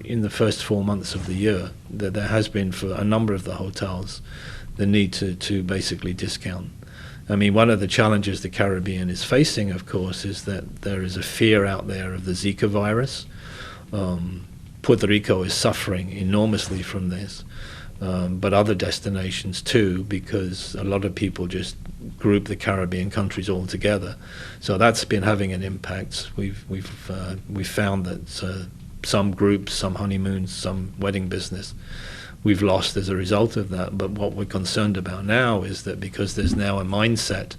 in the first 4 months of the year that there has been for a number of the hotels the need to basically discount. I mean, one of the challenges the Caribbean is facing, of course, is that there is a fear out there of the Zika virus. Puerto Rico is suffering enormously from this, but other destinations too, because a lot of people just group the Caribbean countries all together. So that's been having an impact. We've found that some groups, some honeymoons, some wedding business, we've lost as a result of that. But what we're concerned about now is that because there's now a mindset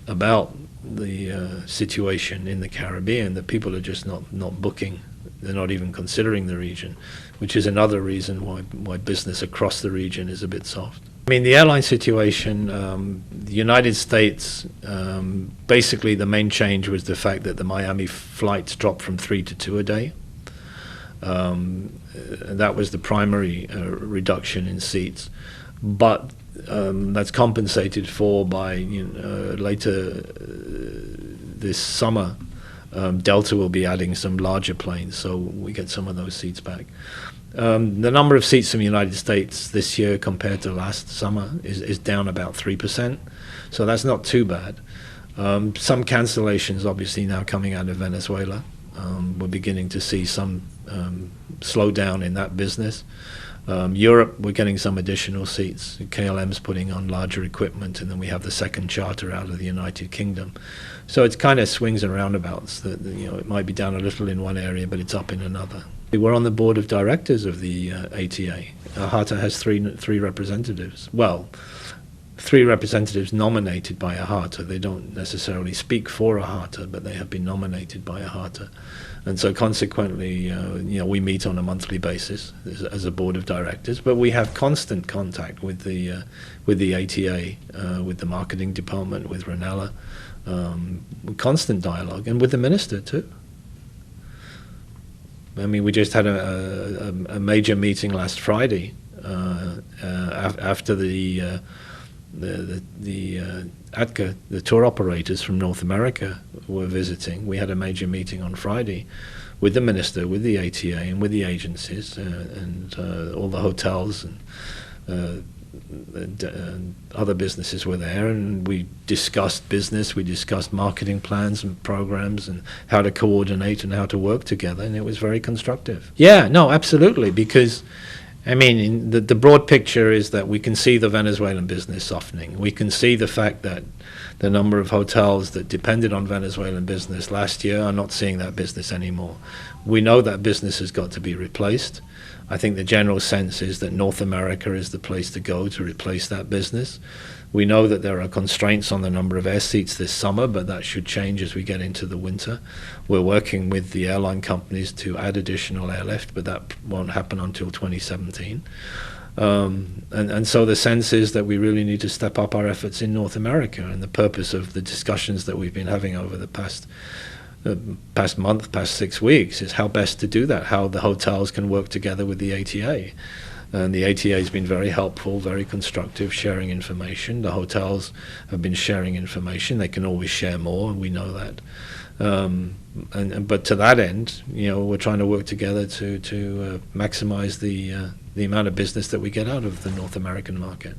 about the situation in the Caribbean, that people are just not booking. They're not even considering the region, which is another reason why business across the region is a bit soft. I mean, the airline situation, the United States, basically the main change was the fact that the Miami flights dropped from 3 to 2 a day. That was the primary reduction in seats, but that's compensated for by later this summer. Delta will be adding some larger planes, so we get some of those seats back. The number of seats in the United States this year compared to last summer is down about 3%, so that's not too bad. Some cancellations obviously now coming out of Venezuela. We're beginning to see some slowdown in that business. Europe, we're getting some additional seats. KLM's putting on larger equipment, and then we have the second charter out of the United Kingdom. So it's kind of swings and roundabouts. That it might be down a little in one area, but it's up in another. We're on the board of directors of the ATA. IATA has three representatives. Well, 3 representatives nominated by IATA. They don't necessarily speak for IATA, but they have been nominated by IATA. And so consequently, we meet on a monthly basis as a board of directors, but we have constant contact with the ATA, with the marketing department, with Ranella, constant dialogue, and with the minister too. I mean, we just had a major meeting last Friday after the ATCA, the tour operators from North America, were visiting. We had a major meeting on Friday with the minister, with the ATA, and with the agencies, and all the hotels and other businesses were there, and we discussed business, we discussed marketing plans and programs and how to coordinate and how to work together, and it was very constructive. Yeah, no, absolutely, because I mean, the broad picture is that we can see the Venezuelan business softening. We can see the fact that the number of hotels that depended on Venezuelan business last year are not seeing that business anymore. We know that business has got to be replaced. I think the general sense is that North America is the place to go to replace that business. We know that there are constraints on the number of air seats this summer, but that should change as we get into the winter. We're working with the airline companies to add additional airlift, but that won't happen until 2017. And so the sense is that we really need to step up our efforts in North America, and the purpose of the discussions that we've been having over the past month, past 6 weeks, is how best to do that, how the hotels can work together with the ATA. And the ATA has been very helpful, very constructive, sharing information. The hotels have been sharing information. They can always share more, and we know that. But to that end, we're trying to work together to maximize the amount of business that we get out of the North American market.